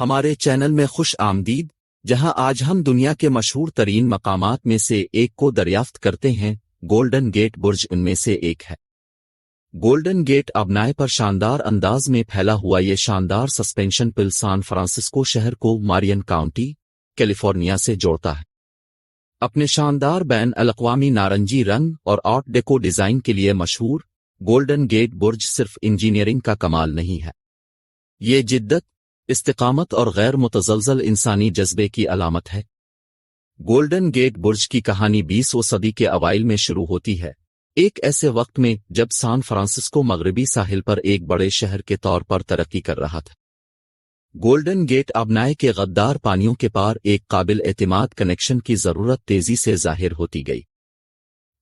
ہمارے چینل میں خوش آمدید، جہاں آج ہم دنیا کے مشہور ترین مقامات میں سے ایک کو دریافت کرتے ہیں۔ گولڈن گیٹ برج ان میں سے ایک ہے۔ گولڈن گیٹ ابنائے پر شاندار انداز میں پھیلا ہوا یہ شاندار سسپینشن پل سان فرانسسکو شہر کو مارین کاؤنٹی، کیلیفورنیا سے جوڑتا ہے۔ اپنے شاندار بین الاقوامی نارنجی رنگ اور آرٹ ڈیکو ڈیزائن کے لیے مشہور، گولڈن گیٹ برج صرف انجینئرنگ کا کمال نہیں ہے، یہ جدت، استقامت اور غیر متزلزل انسانی جذبے کی علامت ہے۔ گولڈن گیٹ برج کی کہانی 20ویں صدی کے اوائل میں شروع ہوتی ہے، ایک ایسے وقت میں جب سان فرانسسکو مغربی ساحل پر ایک بڑے شہر کے طور پر ترقی کر رہا تھا۔ گولڈن گیٹ ابنائے کے غدار پانیوں کے پار ایک قابل اعتماد کنیکشن کی ضرورت تیزی سے ظاہر ہوتی گئی۔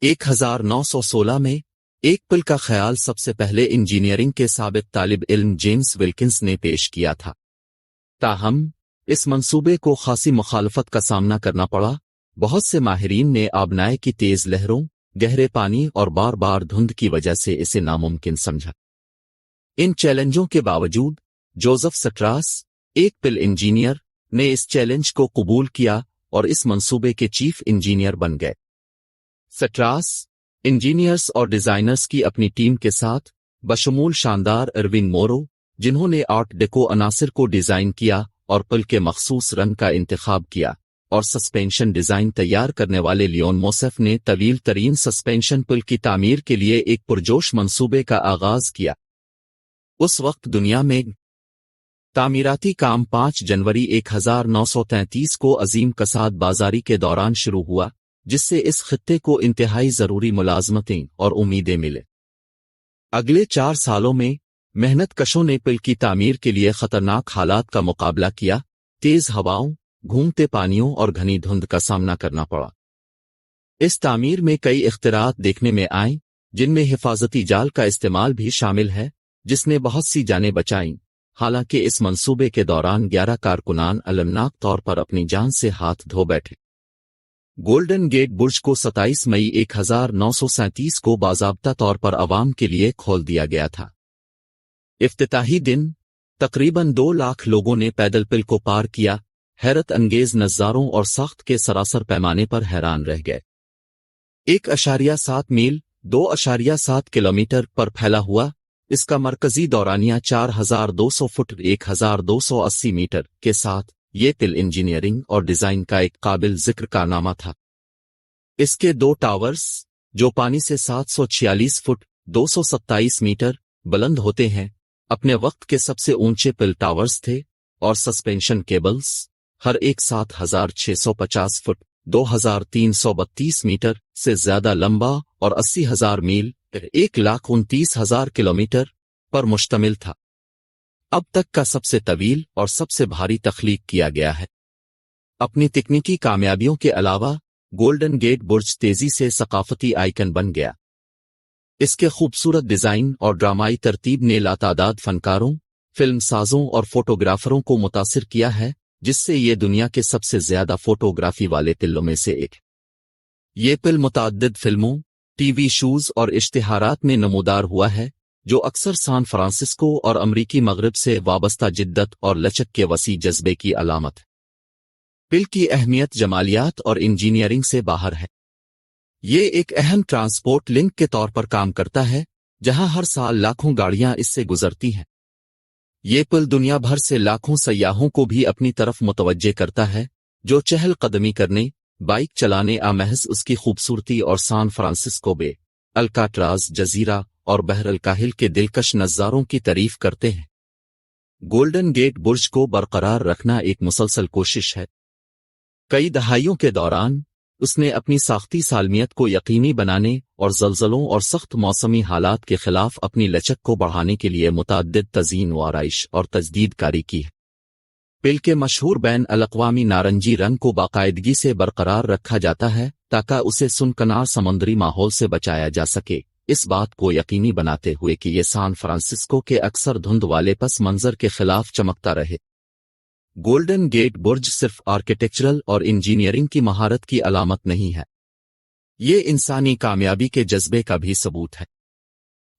1916 میں ایک پل کا خیال سب سے پہلے انجینئرنگ کے سابق طالب علم جیمز ولکنس نے پیش کیا تھا، تاہم اس منصوبے کو خاصی مخالفت کا سامنا کرنا پڑا۔ بہت سے ماہرین نے آبنائے کی تیز لہروں، گہرے پانی اور بار بار دھند کی وجہ سے اسے ناممکن سمجھا۔ ان چیلنجوں کے باوجود جوزف سٹراس، ایک پل انجینئر، نے اس چیلنج کو قبول کیا اور اس منصوبے کے چیف انجینئر بن گئے۔ سٹراس انجینئرز اور ڈیزائنرز کی اپنی ٹیم کے ساتھ، بشمول شاندار ارونگ مورو، جنہوں نے آرٹ ڈیکو عناصر کو ڈیزائن کیا اور پل کے مخصوص رنگ کا انتخاب کیا، اور سسپینشن ڈیزائن تیار کرنے والے لیون موسیف نے طویل ترین سسپینشن پل کی تعمیر کے لیے ایک پرجوش منصوبے کا آغاز کیا۔ اس وقت دنیا میں تعمیراتی کام 5 جنوری 1933 کو عظیم کساد بازاری کے دوران شروع ہوا، جس سے اس خطے کو انتہائی ضروری ملازمتیں اور امیدیں ملے۔ اگلے 4 سالوں میں محنت کشوں نے پل کی تعمیر کے لیے خطرناک حالات کا مقابلہ کیا، تیز ہواؤں، گھومتے پانیوں اور گھنی دھند کا سامنا کرنا پڑا۔ اس تعمیر میں کئی اختراعات دیکھنے میں آئیں، جن میں حفاظتی جال کا استعمال بھی شامل ہے، جس نے بہت سی جانیں بچائیں۔ حالانکہ اس منصوبے کے دوران 11 کارکنان المناک طور پر اپنی جان سے ہاتھ دھو بیٹھے۔ گولڈن گیٹ برج کو 27 مئی 1937 کو باضابطہ طور پر عوام کے لیے کھول دیا گیا تھا۔ افتتاحی دن تقریباً 2 لاکھ لوگوں نے پیدل پل کو پار کیا، حیرت انگیز نظاروں اور ساخت کے سراسر پیمانے پر حیران رہ گئے۔ 1.7 میل 2.7 کلومیٹر پر پھیلا ہوا، اس کا مرکزی دورانیہ 4200 فٹ 1280 میٹر کے ساتھ یہ پل انجینئرنگ اور ڈیزائن کا ایک قابل ذکر کارنامہ تھا۔ اس کے 2 ٹاورز، جو پانی سے 746 فٹ 227 میٹر بلند ہوتے ہیں، اپنے وقت کے سب سے اونچے پل ٹاورز تھے، اور سسپینشن کیبلز، ہر ایک 7650 فٹ 2332 میٹر سے زیادہ لمبا اور 80,000 میل 1,29,000 کلومیٹر پر مشتمل تھا۔ اب تک کا سب سے طویل اور سب سے بھاری تخلیق کیا گیا ہے۔ اپنی تکنیکی کامیابیوں کے علاوہ گولڈن گیٹ برج تیزی سے ثقافتی آئیکن بن گیا۔ اس کے خوبصورت ڈیزائن اور ڈرامائی ترتیب نے لاتعداد فنکاروں، فلم سازوں اور فوٹوگرافروں کو متاثر کیا ہے، جس سے یہ دنیا کے سب سے زیادہ فوٹوگرافی والے پلوں میں سے ایک۔ یہ پل متعدد فلموں، ٹی وی شوز اور اشتہارات میں نمودار ہوا ہے، جو اکثر سان فرانسسکو اور امریکی مغرب سے وابستہ جدت اور لچک کے وسیع جذبے کی علامت ہے۔ پل کی اہمیت جمالیات اور انجینئرنگ سے باہر ہے۔ یہ ایک اہم ٹرانسپورٹ لنک کے طور پر کام کرتا ہے، جہاں ہر سال لاکھوں گاڑیاں اس سے گزرتی ہیں۔ یہ پل دنیا بھر سے لاکھوں سیاحوں کو بھی اپنی طرف متوجہ کرتا ہے، جو چہل قدمی کرنے، بائک چلانے محض اس کی خوبصورتی اور سان فرانسسکو بے، الکاٹراز جزیرہ اور بحر الکاہل کے دلکش نظاروں کی تعریف کرتے ہیں۔ گولڈن گیٹ برج کو برقرار رکھنا ایک مسلسل کوشش ہے۔ کئی دہائیوں کے دوران اس نے اپنی ساختی سالمیت کو یقینی بنانے اور زلزلوں اور سخت موسمی حالات کے خلاف اپنی لچک کو بڑھانے کے لیے متعدد تزئین و آرائش اور تجدید کاری کی ہے۔ پل کے مشہور بین الاقوامی نارنجی رنگ کو باقاعدگی سے برقرار رکھا جاتا ہے تاکہ اسے سنکنار سمندری ماحول سے بچایا جا سکے، اس بات کو یقینی بناتے ہوئے کہ یہ سان فرانسسکو کے اکثر دھند والے پس منظر کے خلاف چمکتا رہے۔ گولڈن گیٹ برج صرف آرکیٹیکچرل اور انجینئرنگ کی مہارت کی علامت نہیں ہے، یہ انسانی کامیابی کے جذبے کا بھی ثبوت ہے۔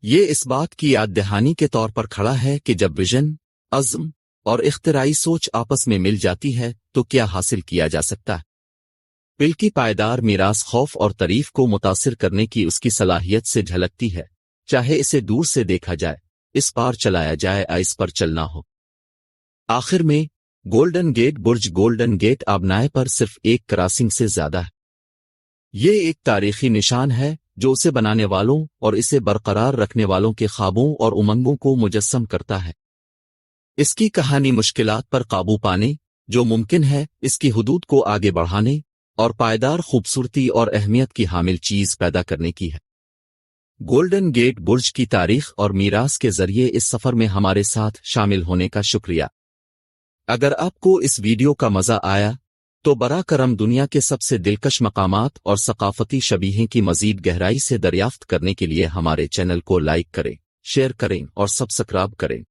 یہ اس بات کی یاد دہانی کے طور پر کھڑا ہے کہ جب ویژن، عزم اور اختراعی سوچ آپس میں مل جاتی ہے تو کیا حاصل کیا جا سکتا ہے؟ پل کی پائیدار میراث خوف اور تعریف کو متاثر کرنے کی اس کی صلاحیت سے جھلکتی ہے، چاہے اسے دور سے دیکھا جائے، اس پار چلایا جائے یا اس پر چلنا ہو۔ آخر میں گولڈن گیٹ برج گولڈن گیٹ آبنائے پر صرف ایک کراسنگ سے زیادہ ہے۔ یہ ایک تاریخی نشان ہے جو اسے بنانے والوں اور اسے برقرار رکھنے والوں کے خوابوں اور امنگوں کو مجسم کرتا ہے۔ اس کی کہانی مشکلات پر قابو پانے جو ممکن ہے، اس کی حدود کو آگے بڑھانے اور پائیدار خوبصورتی اور اہمیت کی حامل چیز پیدا کرنے کی ہے۔ گولڈن گیٹ برج کی تاریخ اور میراث کے ذریعے اس سفر میں ہمارے ساتھ شامل ہونے کا شکریہ۔ اگر آپ کو اس ویڈیو کا مزہ آیا تو براہ کرم دنیا کے سب سے دلکش مقامات اور ثقافتی شبیہیں کی مزید گہرائی سے دریافت کرنے کے لیے ہمارے چینل کو لائک کریں، شیئر کریں اور سبسکرائب کریں۔